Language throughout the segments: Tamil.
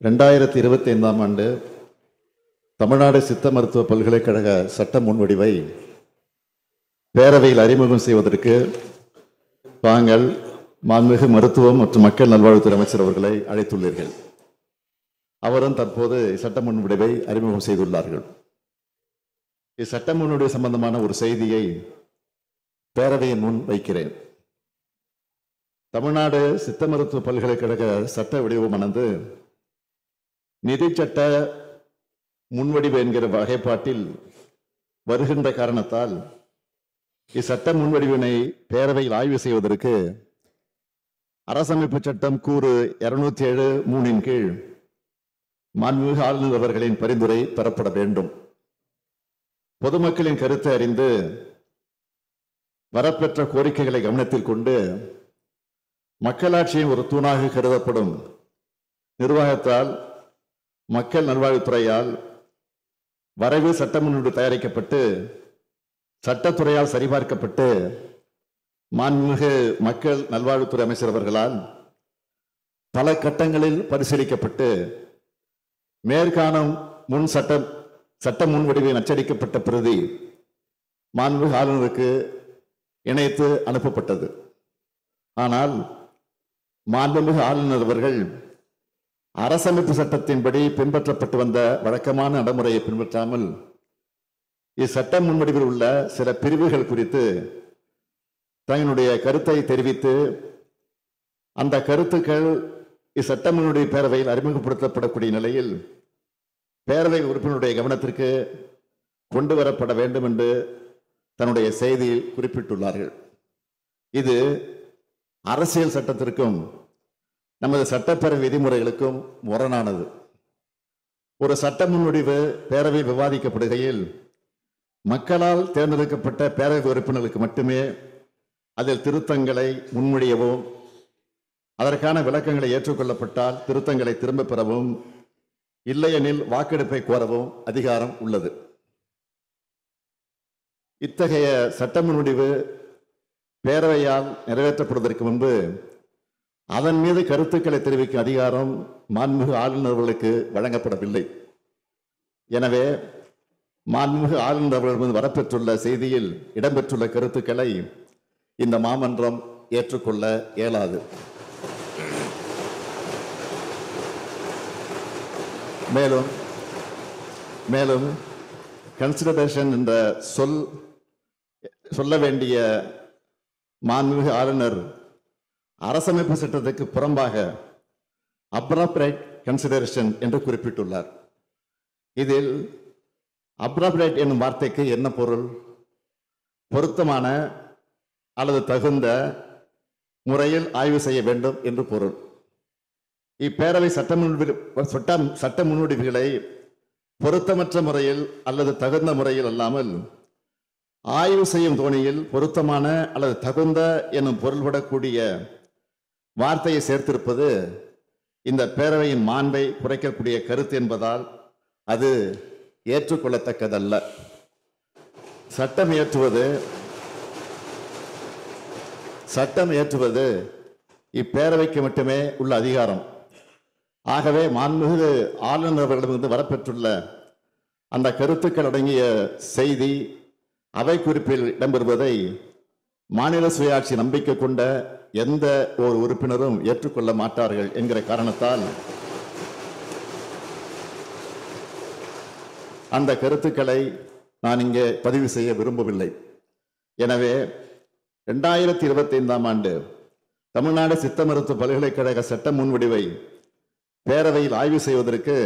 2025ஆம் ஆண்டு தமிழ்நாடு சித்த மருத்துவ பல்கலைக்கழக சட்ட முன்வடிவை பேரவையில் அறிமுகம் செய்வதற்கு தாங்கள் மாண்புமிகு மருத்துவம் மற்றும் மக்கள் நல்வாழ்வுத்துறை அமைச்சர் அவர்களை அழைத்துள்ளீர்கள். அவரும் தற்போது சட்ட முன்வடிவை அறிமுகம் செய்துள்ளார்கள். இச்சட்ட முன்வடிவு சம்பந்தமான ஒரு செய்தியை பேரவையின் முன் வைக்கிறேன். தமிழ்நாடு சித்த மருத்துவ பல்கலைக்கழக சட்ட வடிவமானது நிதி சட்ட முன்வடிவு என்கிற வகைப்பாட்டில் வருகின்ற காரணத்தால் இச்சட்ட முன்வடிவினை பேரவையில் ஆய்வு செய்வதற்கு அரசமைப்பு சட்டம் கூறு 207(3) கீழ் மாண்புமிகு ஆளுநர் அவர்களின் பரிந்துரை பெறப்பட வேண்டும். பொதுமக்களின் கருத்தை அறிந்து வரப்பெற்ற கோரிக்கைகளை கவனத்தில் கொண்டு மக்களாட்சியின் ஒரு தூணாக கருதப்படும் நிர்வாகத்தால் மக்கள் நல்வாழ்வுத்துறையால் வரைவு சட்ட முன்வடிவு தயாரிக்கப்பட்டு சட்டத்துறையால் சரிபார்க்கப்பட்டு மாண்புமிகு மக்கள் நல்வாழ்வுத்துறை அமைச்சர் அவர்களால் பல கட்டங்களில் பரிசீலிக்கப்பட்டு மேற்காணும் முன் சட்ட முன்வடிவில் அச்சடிக்கப்பட்ட பிரதி மாண்புமிகு ஆளுநருக்கு இணைத்து அனுப்பப்பட்டது. ஆனால் மாண்புமிகு ஆளுநர் அவர்கள் அரசமைப்பு சட்டத்தின்படி பின்பற்றப்பட்டு வந்த வழக்கமான நடைமுறையை பின்பற்றாமல் இச்சட்ட முன்வடிவில் உள்ள சில பிரிவுகள் குறித்து தங்களுடைய கருத்தை தெரிவித்து அந்த கருத்துக்கள் இச்சட்ட முன்வடிவு பேரவையில் அறிமுகப்படுத்தப்படக்கூடிய நிலையில் பேரவை உறுப்பினருடைய கவனத்திற்கு கொண்டு வரப்பட வேண்டும் என்று தன்னுடைய செய்தியில் குறிப்பிட்டுள்ளார்கள். இது அரசியல் சட்டத்திற்கும் நமது சட்டப்பேரவை விதிமுறைகளுக்கும் முரணானது. ஒரு சட்ட முன்வடிவு பேரவை விவாதிக்கப்படுகையில் மக்களால் தேர்ந்தெடுக்கப்பட்ட பேரவை உறுப்பினர்களுக்கு மட்டுமே அதில் திருத்தங்களை முன்மொழியவும் அதற்கான விளக்கங்களை ஏற்றுக்கொள்ளப்பட்டால் திருத்தங்களை திரும்ப பெறவும் இல்லையெனில் வாக்கெடுப்பை கோரவும் அதிகாரம் உள்ளது. இத்தகைய சட்ட முன்வடிவு பேரவையால் நிறைவேற்றப்படுவதற்கு முன்பு அதன் மீது கருத்துக்களை தெரிவிக்கும் அதிகாரம் மாண்புமிகு ஆளுநர் அவர்களுக்கு வழங்கப்படவில்லை. எனவே மாண்புமிகு ஆளுநர் அவர்கள் வரப்பெற்றுள்ள செய்தியில் இடம்பெற்றுள்ள கருத்துக்களை இந்த மாமன்றம் ஏற்றுக்கொள்ள இயலாது. மேலும் கன்சிடரேஷன் என்ற சொல்ல வேண்டிய மாண்புமிகு ஆளுநர் அரசமைப்பு சட்டத்துக்கு புறம்பாக அப்ராப்ரியேட் கன்சிடரேஷன் என்று குறிப்பிட்டுள்ளார். இதில் அப்ராப்ரியேட் என்னும் வார்த்தைக்கு என்ன பொருள்? பொருத்தமான அல்லது தகுந்த முறையில் ஆய்வு செய்ய வேண்டும் என்று பொருள். இப்பேரவை சட்ட முன்வடிவுகளை பொருத்தமற்ற முறையில் அல்லது தகுந்த முறையில் அல்லாமல் ஆய்வு செய்யும் தோணியில் பொருத்தமான அல்லது தகுந்த எனும் பொருள்படக்கூடிய வார்த்தையை சேர்த்திருப்பது இந்த பேரவையின் மாண்பை குறைக்கக்கூடிய கருத்து என்பதால் அது ஏற்றுக்கொள்ளத்தக்கதல்ல. சட்டம் இயற்றுவது இப்பேரவைக்கு மட்டுமே உள்ள அதிகாரம். ஆகவே மாண்புமிகு ஆளுநர் அவர்களிடமிருந்து வரப்பெற்றுள்ள அந்த கருத்துக்கள் அடங்கிய செய்தி அவை குறிப்பில் இடம்பெறுவதை மாநில சுயாட்சி நம்பிக்கை கொண்ட எந்த ஒரு உறுப்பினரும் ஏற்றுக்கொள்ள மாட்டார்கள் என்கிற காரணத்தால் அந்த கருத்துக்களை நான் இங்கே பதிவு செய்ய விரும்பவில்லை. எனவே 2025ஆம் ஆண்டு தமிழ்நாடு சித்த மருத்துவ பல்கலைக்கழக சட்ட முன்வடிவை பேரவையில் ஆய்வு செய்வதற்கு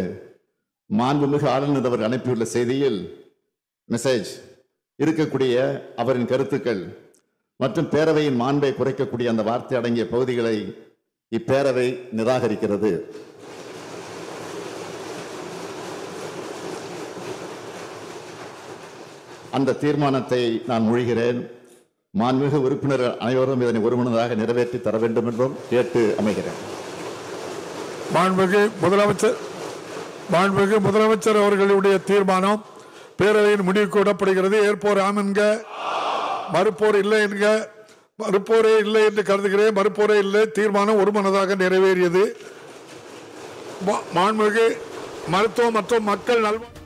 மாண்புமிகு ஆளுநர் அவர் அனுப்பியுள்ள செய்தியில் மெசேஜ் இருக்கக்கூடிய அவரின் கருத்துக்கள் மற்றும் பேரவையின் மாண்பை குறைக்கக்கூடிய அந்த வார்த்தை அடங்கிய பகுதிகளை இப்பேரவை நிராகரிக்கிறது. அந்த தீர்மானத்தை நான் மொழிகிறேன். மாண்புமிகு உறுப்பினர்கள் அனைவரும் இதனை ஒருமனதாக நிறைவேற்றி தர வேண்டும் என்றும் கேட்டு அமைகிறேன். மாண்புமிகு முதலமைச்சர் அவர்களுடைய தீர்மானம் பேரவையின் முடிவுக்கு விடப்படுகிறது. ஏற்போர் ஆம் என்க, மறுப்போர் இல்லை என்க. மறுப்போரே இல்லை என்று கருதுகிறேன். மறுப்போரே இல்லை. தீர்மானம் ஒருமனதாக நிறைவேறியது. மாண்புமிகு மருத்துவ மற்றும் மக்கள் நல்வாழ்வு